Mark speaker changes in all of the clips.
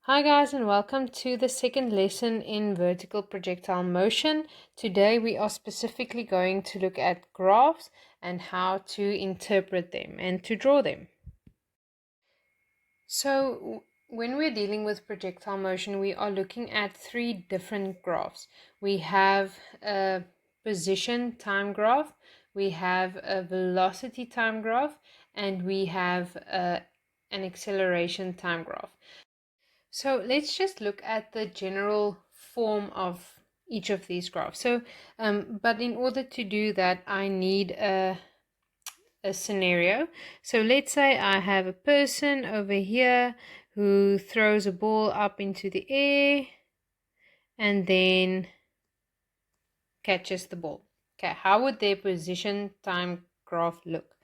Speaker 1: Hi guys, and welcome to the second lesson in vertical projectile motion. Today we are specifically going to look at graphs and how to interpret them and to draw them. So when we're dealing with projectile motion, we are looking at three different graphs. We have a position time graph, we have a velocity time graph, and we have an acceleration time graph. So let's just look at the general form of each of these graphs. But in order to do that, I need a scenario. So let's say I have a person over here who throws a ball up into the air and then catches the ball. Okay, how would their position time graph look?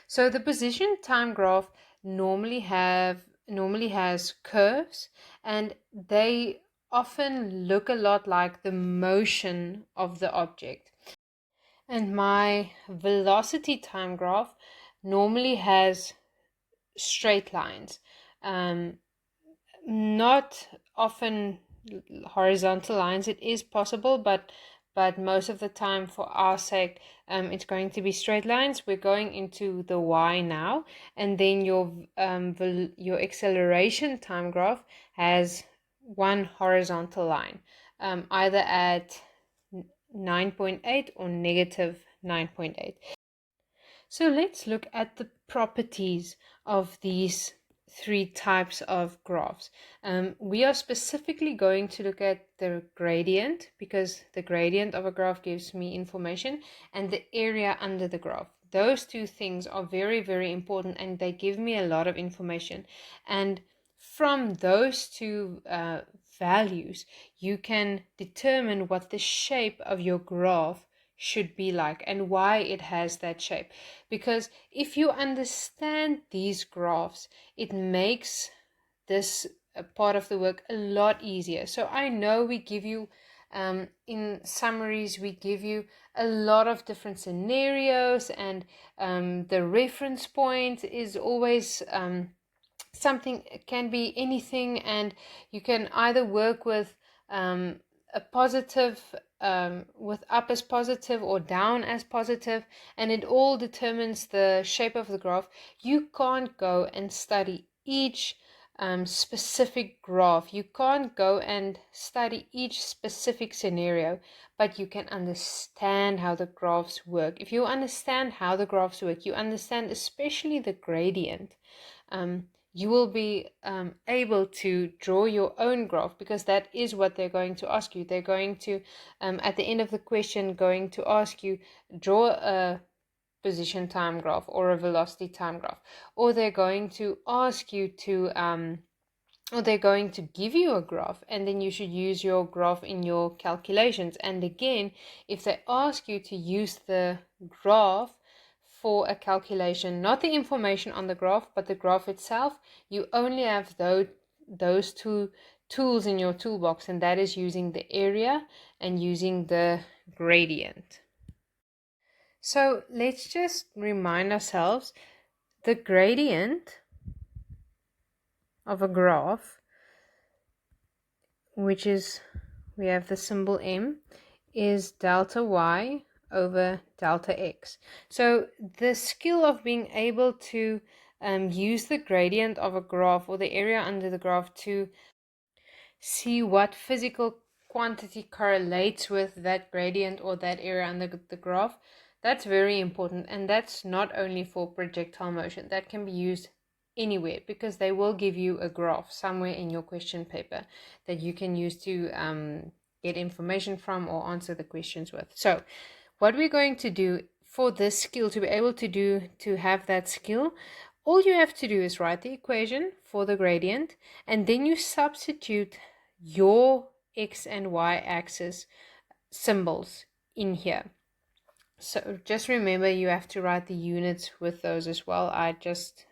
Speaker 1: So the position time graph normally has curves, and they often look a lot like the motion of the object. And my velocity time graph normally has straight lines. Not often horizontal lines. It is possible, but most of the time, for our sake, it's going to be straight lines. We're going into the y now, and then your acceleration time graph has one horizontal line, either at 9.8 or negative 9.8. So let's look at the properties of these three types of graphs. We are specifically going to look at the gradient, because the gradient of a graph gives me information, and the area under the graph. Those two things are very, very important, and they give me a lot of information. And from those two values, you can determine what the shape of your graph should be like and why it has that shape. Because if you understand these graphs, it makes this part of the work a lot easier. So I know we give you in summaries, we give you a lot of different scenarios, and the reference point is always something, can be anything, and you can either work with a positive, with up as positive or down as positive, and it all determines the shape of the graph. You can't go and study each specific graph. You can't go and study each specific scenario, but you can understand how the graphs work. If you understand how the graphs work, you understand especially the gradient. You will be able to draw your own graph, because that is what they're going to ask you. They're going to, at the end of the question, going to ask you, draw a position time graph or a velocity time graph, or they're going to ask you to, or they're going to give you a graph, and then you should use your graph in your calculations. And again, if they ask you to use the graph for a calculation, not the information on the graph, but the graph itself, you only have those two tools in your toolbox, and that is using the area and using the gradient. So let's just remind ourselves, the gradient of a graph, which is, we have the symbol m, is delta y over delta x. So the skill of being able to use the gradient of a graph, or the area under the graph, to see what physical quantity correlates with that gradient or that area under the graph, that's very important. And that's not only for projectile motion, that can be used anywhere, because they will give you a graph somewhere in your question paper that you can use to get information from or answer the questions with. So what we're going to do for this skill, to be able to have that skill, all you have to do is write the equation for the gradient, and then you substitute your x and y axis symbols in here. So just remember, you have to write the units with those as well. I just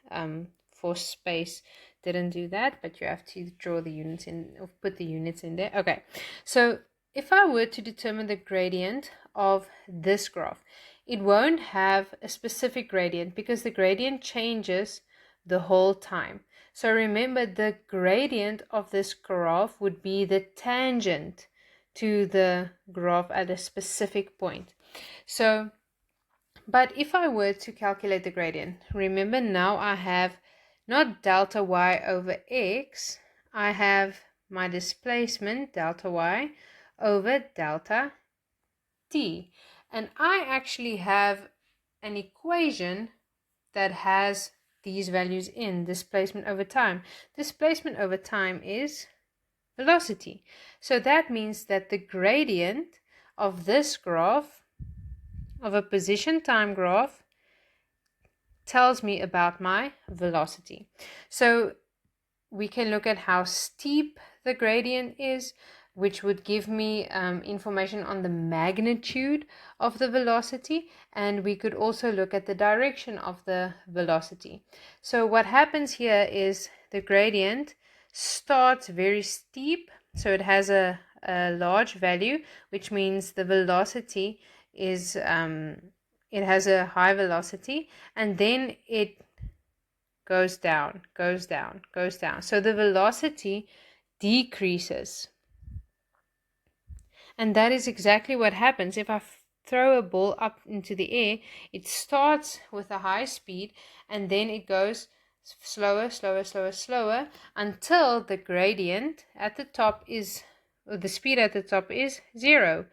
Speaker 1: for space didn't do that, but you have to draw the units in, or put the units in there. Okay, so if I were to determine the gradient of this graph, it won't have a specific gradient, because the gradient changes the whole time. So remember, the gradient of this graph would be the tangent to the graph at a specific point. So, but if I were to calculate the gradient, remember now I have not delta y over x, I have my displacement delta y over delta t. And I actually have an equation that has these values in displacement over time. Displacement over time is velocity. So that means that the gradient of this graph, of a position time graph, tells me about my velocity. So we can look at how steep the gradient is, which would give me information on the magnitude of the velocity, and we could also look at the direction of the velocity. So what happens here is the gradient starts very steep, so it has a large value, which means the velocity is it has a high velocity, and then it goes down, goes down, goes down. So the velocity decreases. And that is exactly what happens. If I throw a ball up into the air, it starts with a high speed and then it goes slower, slower, slower, slower until the gradient at the top is, or the speed at the top is 0.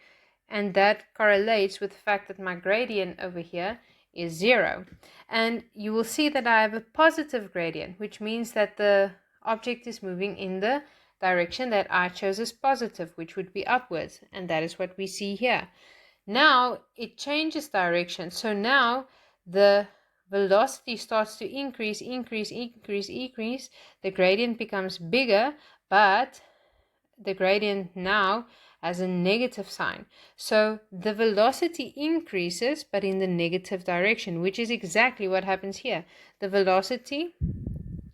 Speaker 1: And that correlates with the fact that my gradient over here is 0. And you will see that I have a positive gradient, which means that the object is moving in the direction that I chose as positive, which would be upwards. And that is what we see here. Now it changes direction. So now the velocity starts to increase, increase, increase, increase. The gradient becomes bigger, but the gradient now has a negative sign. So the velocity increases, but in the negative direction, which is exactly what happens here. The velocity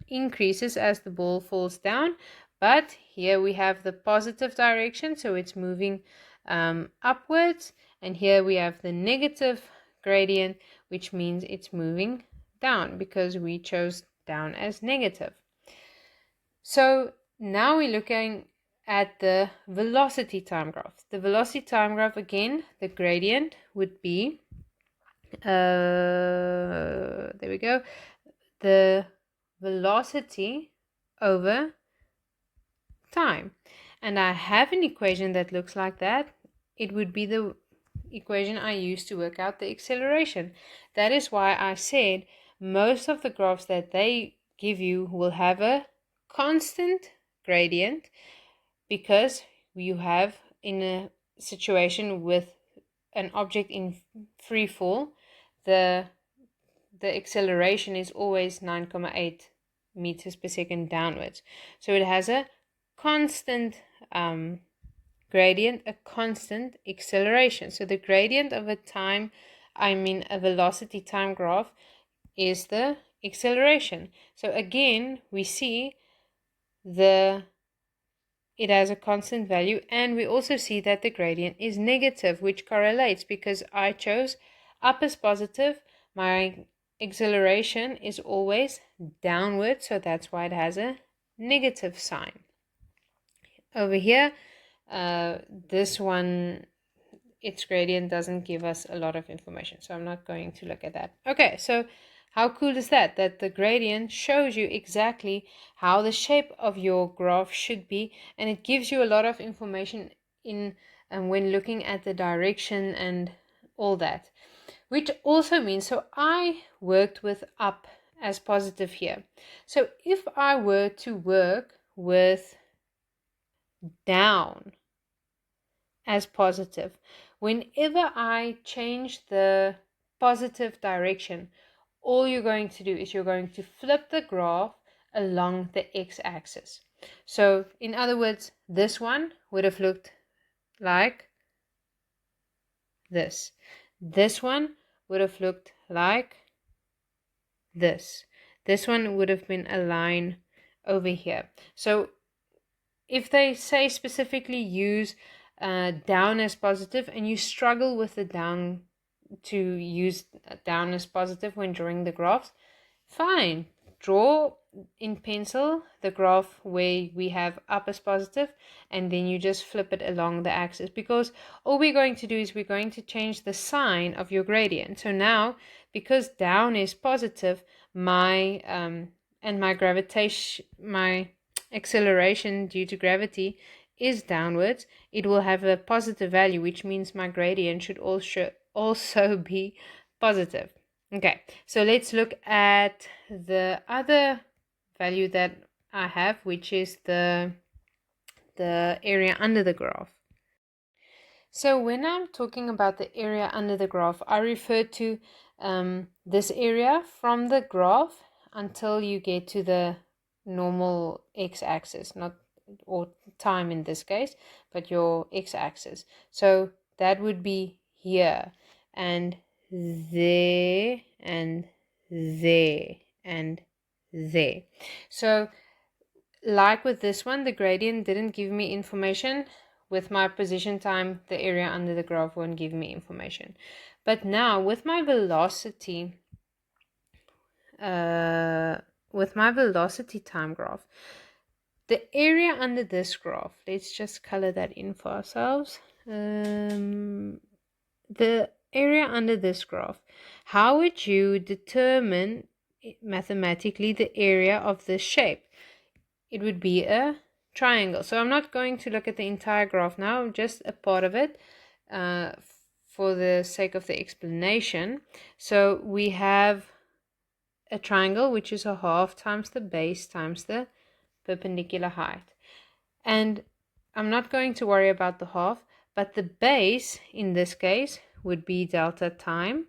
Speaker 1: increases as the ball falls down, but here we have the positive direction, so it's moving upwards, and here we have the negative gradient, which means it's moving down because we chose down as negative. So now we're looking at the velocity time graph. The velocity time graph, again, the gradient would be, there we go, the velocity over time. And I have an equation that looks like that. It would be the equation I use to work out the acceleration. That is why I said most of the graphs that they give you will have a constant gradient, because you have in a situation with an object in free fall, the acceleration is always 9.8 meters per second downwards. So it has a constant gradient, a constant acceleration. So the gradient of a velocity time graph is the acceleration. So again, we see it has a constant value, and we also see that the gradient is negative, which correlates because I chose up as positive. My acceleration is always downward, so that's why it has a negative sign. Over here, this one, its gradient doesn't give us a lot of information, so I'm not going to look at that. Okay, so how cool is that? That the gradient shows you exactly how the shape of your graph should be, and it gives you a lot of information in when looking at the direction and all that. Which also means, so I worked with up as positive here. So if I were to work with down as positive, whenever I change the positive direction, all you're going to do is you're going to flip the graph along the x-axis. So in other words, this one would have looked like this. This one would have looked like this. This one would have been a line over here. So if they say specifically use down as positive, and you struggle with the down to use down as positive when drawing the graphs, fine, draw in pencil the graph where we have up as positive, and then you just flip it along the axis, because all we're going to do is we're going to change the sign of your gradient. So now, because down is positive, my and my gravitation, my acceleration due to gravity is downwards, it will have a positive value, which means my gradient should also be positive. Okay, so let's look at the other value that I have, which is the area under the graph. So when I'm talking about the area under the graph, I refer to this area from the graph until you get to the normal x-axis, not or time in this case, but your x-axis. So that would be here and there and there and there. So like with this one, the gradient didn't give me information. With my position time, the area under the graph won't give me information. But now with my velocity time graph, the area under this graph, let's just color that in for ourselves. The area under this graph, how would you determine mathematically the area of this shape? It would be a triangle. So I'm not going to look at the entire graph now, just a part of it for the sake of the explanation. So we have a triangle, which is a half times the base times the perpendicular height. And I'm not going to worry about the half, but the base in this case would be delta time,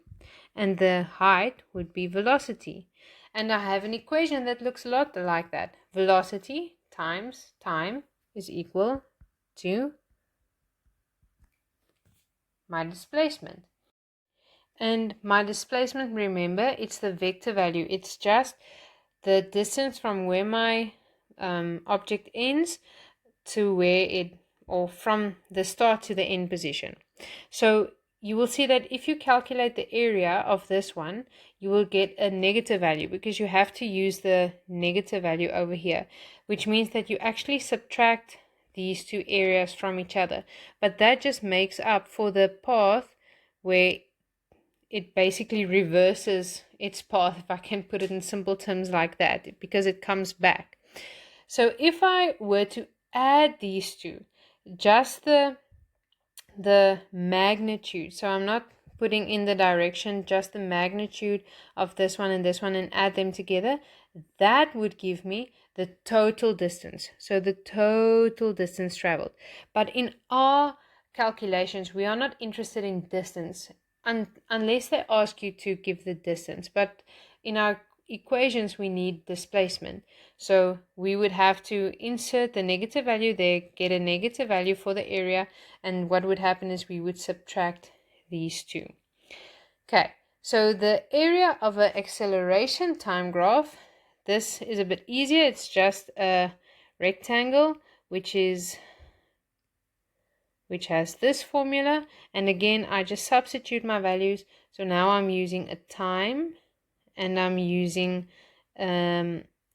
Speaker 1: and the height would be velocity. And I have an equation that looks a lot like that. Velocity times time is equal to my displacement. And my displacement, remember, it's the vector value. It's just the distance from where my object ends to where it, or from the start to the end position. So you will see that if you calculate the area of this one, you will get a negative value, because you have to use the negative value over here, which means that you actually subtract these two areas from each other. But that just makes up for the path where it basically reverses its path, if I can put it in simple terms like that, because it comes back. So if I were to add these two, just the magnitude, so I'm not putting in the direction, just the magnitude of this one, and add them together, that would give me the total distance. So the total distance traveled. But in our calculations, we are not interested in distance unless they ask you to give the distance. But in our equations, we need displacement. So we would have to insert the negative value there, get a negative value for the area, and what would happen is we would subtract these two. Okay, so the area of an acceleration time graph, this is a bit easier. It's just a rectangle which has this formula, and again I just substitute my values. So now I'm using a time and I'm using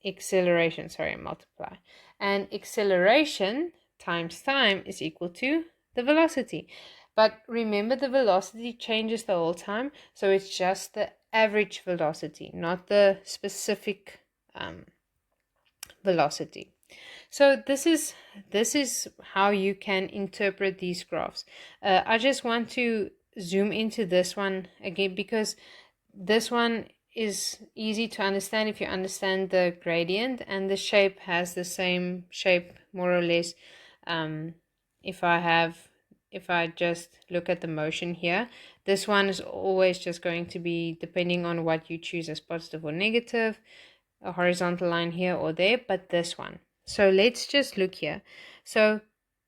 Speaker 1: acceleration, multiply, and acceleration times time is equal to the velocity. But remember, the velocity changes the whole time, so it's just the average velocity, not the specific velocity. So this is how you can interpret these graphs. I just want to zoom into this one again, because this one is easy to understand if you understand the gradient, and the shape has the same shape more or less. If I just look at the motion here, this one is always just going to be, depending on what you choose as positive or negative, a horizontal line here or there, but this one. So let's just look here. So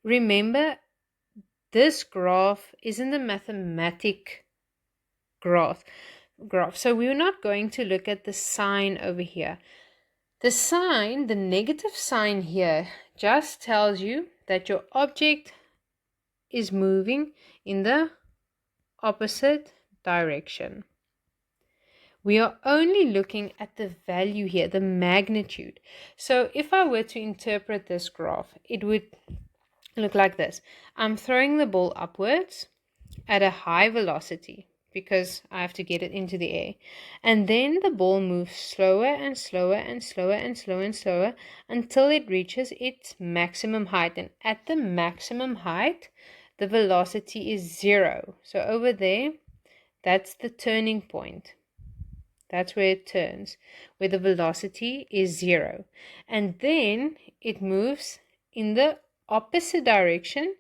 Speaker 1: remember, this graph isn't a mathematic graph. So we're not going to look at the sign over here. The sign, the negative sign here, just tells you that your object is moving in the opposite direction. We are only looking at the value here, the magnitude. So if I were to interpret this graph, it would look like this. I'm throwing the ball upwards at a high velocity because I have to get it into the air. And then the ball moves slower and slower and slower and slower and slower until it reaches its maximum height. And at the maximum height, the velocity is 0. So over there, that's the turning point. That's where it turns, where the velocity is 0. And then it moves in the opposite direction.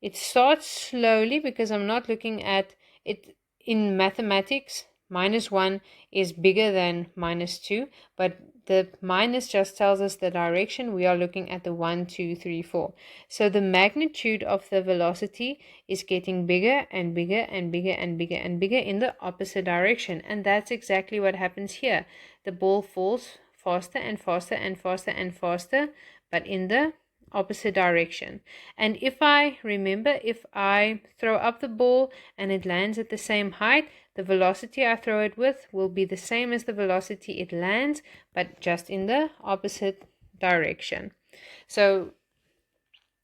Speaker 1: It starts slowly because I'm not looking at it in mathematics. -1 is bigger than -2, but the minus just tells us the direction. We are looking at the 1, 2, 3, 4. So the magnitude of the velocity is getting bigger and bigger and bigger and bigger and bigger in the opposite direction. And that's exactly what happens here. The ball falls faster and faster and faster and faster, but in the opposite direction. And if I throw up the ball and it lands at the same height, the velocity I throw it with will be the same as the velocity it lands, but just in the opposite direction. So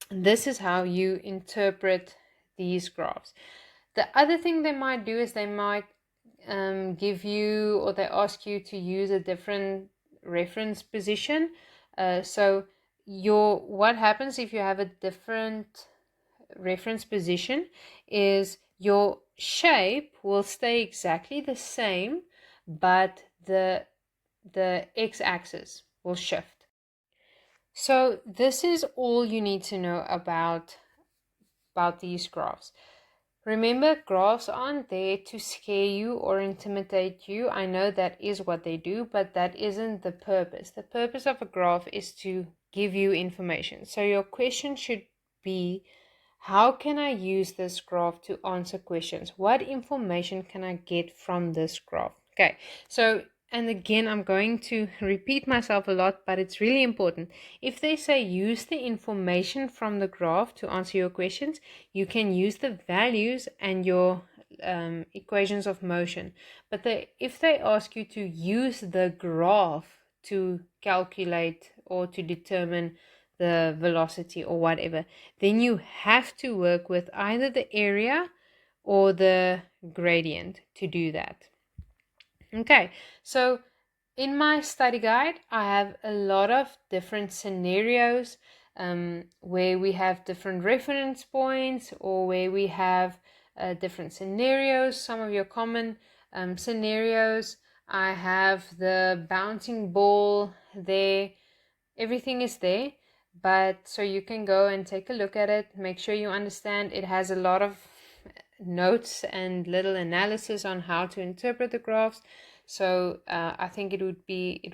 Speaker 1: this is how you interpret these graphs. The other thing they might do is they might give you, or they ask you to use a different reference position. So what happens if you have a different reference position is your shape will stay exactly the same, but the x-axis will shift. So this is all you need to know about these graphs. Remember, graphs aren't there to scare you or intimidate you. I know that is what they do, but that isn't the purpose. The purpose of a graph is to give you information. So your question should be, how can I use this graph to answer questions? What information can I get from this graph? Okay, so, and again, I'm going to repeat myself a lot, but it's really important. If they say use the information from the graph to answer your questions, you can use the values and your equations of motion. But if they ask you to use the graph to calculate or to determine the velocity or whatever, then you have to work with either the area or the gradient to do that. Okay, so in my study guide, I have a lot of different scenarios where we have different reference points, or where we have different scenarios. Some of your common scenarios, I have the bouncing ball there. Everything is there, but so you can go and take a look at it. Make sure you understand it has a lot of notes and little analysis on how to interpret the graphs. So I think it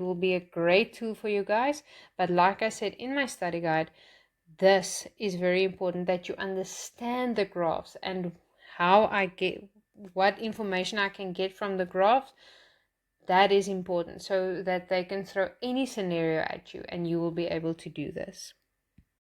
Speaker 1: will be a great tool for you guys. But like I said in my study guide, this is very important, that you understand the graphs and how I get what information I can get from the graphs. That is important, so that they can throw any scenario at you and you will be able to do this.